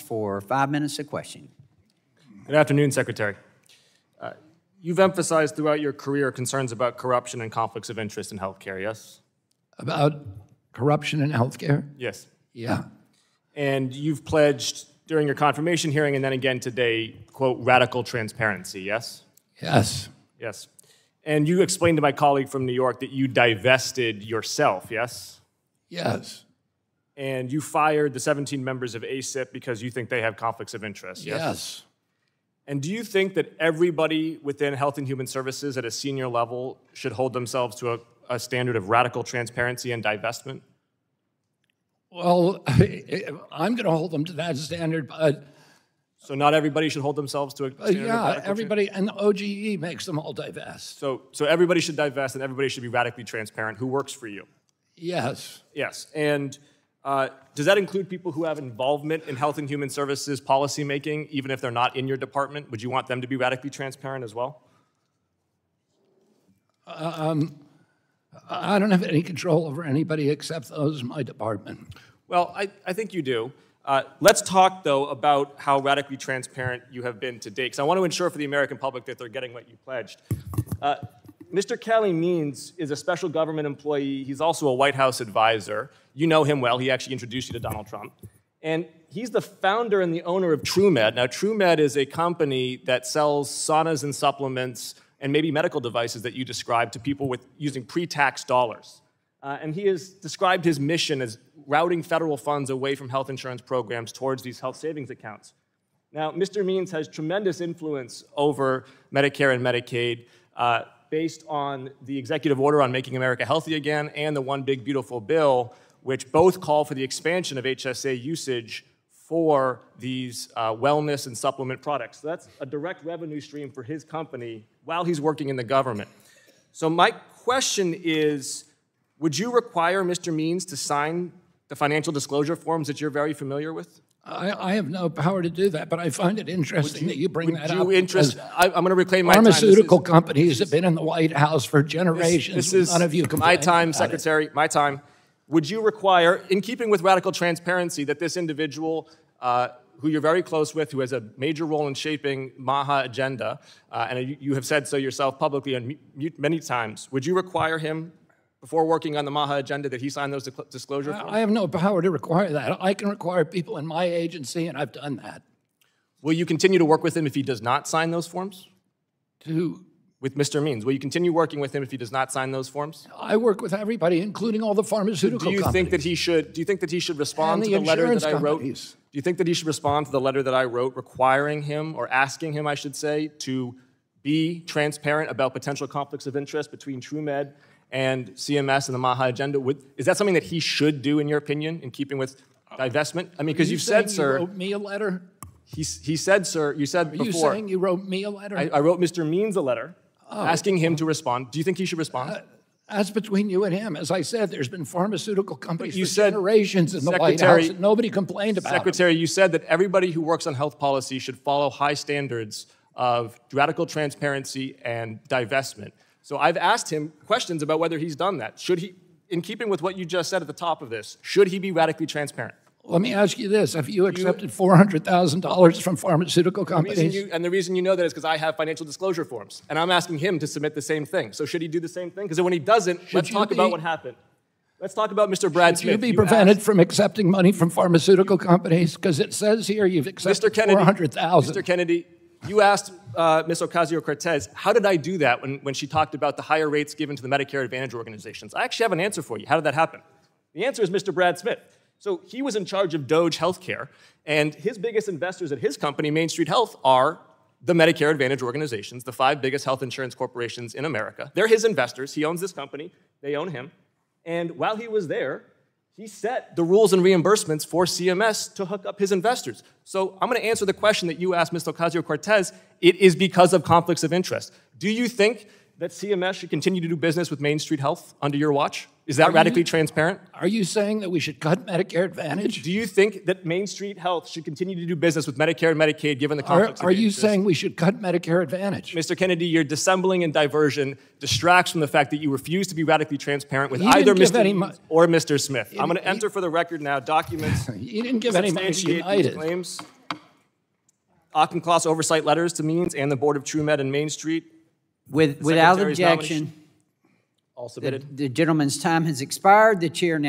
for 5 minutes of questioning. Good afternoon, Secretary. You've emphasized throughout your career concerns about corruption and conflicts of interest in healthcare, yes? About corruption in healthcare? Yes. Yeah. And you've pledged during your confirmation hearing and then again today, quote, radical transparency, yes? Yes. Yes. And you explained to my colleague from New York that you divested yourself, yes? Yes. And you fired the 17 members of ACIP because you think they have conflicts of interest, yes? Yes. And do you think that everybody within Health and Human Services at a senior level should hold themselves to a standard of radical transparency and divestment? Well, I'm going to hold them to that standard, but... So not everybody should hold themselves to a standard of yeah, everybody, and the OGE makes them all divest. So everybody should divest and everybody should be radically transparent. Who works for you? Yes. Yes. And does that include people who have involvement in Health and Human Services policymaking, even if they're not in your department? Would you want them to be radically transparent as well? I don't have any control over anybody except those in my department. Well, I think you do. Let's talk, though, about how radically transparent you have been to date, because I want to ensure for the American public that they're getting what you pledged. Mr. Kelly Means is a special government employee. He's also a White House advisor. You know him well. He actually introduced you to Donald Trump. And he's the founder and the owner of TrueMed. Now, TrueMed is a company that sells saunas and supplements and maybe medical devices that you described to people with using pre-tax dollars. And he has described his mission as routing federal funds away from health insurance programs towards these health savings accounts. Now, Mr. Means has tremendous influence over Medicare and Medicaid based on the executive order on making America healthy again and the One Big Beautiful Bill, which both call for the expansion of HSA usage for these wellness and supplement products. So that's a direct revenue stream for his company while he's working in the government. So my question is, would you require Mr. Means to sign the financial disclosure forms that you're very familiar with? I have no power to do that, but I find it interesting that you bring that up. I'm going to reclaim my time. Pharmaceutical companies have been in the White House for generations. This is none of you my time, Secretary, my time. Would you require, in keeping with radical transparency, that this individual who you're very close with, who has a major role in shaping MAHA agenda, and you have said so yourself publicly many times, would you require him, before working on the MAHA agenda, that he sign those disclosure forms? I have no power to require that. I can require people in my agency, and I've done that. Will you continue to work with him if he does not sign those forms? With Mr. Means. Will you continue working with him if he does not sign those forms? I work with everybody, including all the pharmaceutical companies. Do you think that he should respond to the letter that I wrote? Do you think that he should respond to the letter that I wrote requiring him, or asking him, I should say, to be transparent about potential conflicts of interest between TrueMed and CMS and the MAHA agenda? Is that something that he should do, in your opinion, in keeping with divestment? I mean, because you've said, sir... You wrote me a letter? He said, sir, you said before... Are you saying you wrote me a letter? I wrote Mr. Means a letter asking him to respond. Do you think he should respond? That's between you and him. As I said, there's been pharmaceutical companies for generations in the White House, and nobody complained about it. Secretary, you said that everybody who works on health policy should follow high standards of radical transparency and divestment. So I've asked him questions about whether he's done that. Should he, in keeping with what you just said at the top of this, should he be radically transparent? Let me ask you this. Have you accepted $400,000 from pharmaceutical companies? The reason you know that is because I have financial disclosure forms, and I'm asking him to submit the same thing. So should he do the same thing? Because when he doesn't, let's talk about what happened. Let's talk about Mr. Brad Smith. Should you be prevented from accepting money from pharmaceutical companies? Because it says here you've accepted $400,000. Mr. Kennedy, you asked Ms. Ocasio-Cortez, how did I do that when she talked about the higher rates given to the Medicare Advantage organizations? I actually have an answer for you. How did that happen? The answer is Mr. Brad Smith. So he was in charge of Doge Healthcare, and his biggest investors at his company, Main Street Health, are the Medicare Advantage organizations, the 5 biggest health insurance corporations in America. They're his investors. He owns this company. They own him. And while he was there, he set the rules and reimbursements for CMS to hook up his investors. So I'm going to answer the question that you asked Ms. Ocasio-Cortez. It is because of conflicts of interest. Do you think that CMS should continue to do business with Main Street Health under your watch? Is that radically transparent? Are you saying that we should cut Medicare Advantage? Do you think that Main Street Health should continue to do business with Medicare and Medicaid given the conflicts of interest? Are you saying we should cut Medicare Advantage? Mr. Kennedy, your dissembling and diversion distracts from the fact that you refuse to be radically transparent with either Mr. Means or Mr. Smith. I'm going to enter for the record now documents. You didn't give any money to United. Claims. Auchincloss oversight letters to Means and the Board of TrueMed and Main Street? Without objection. All submitted. The gentleman's time has expired. The chair now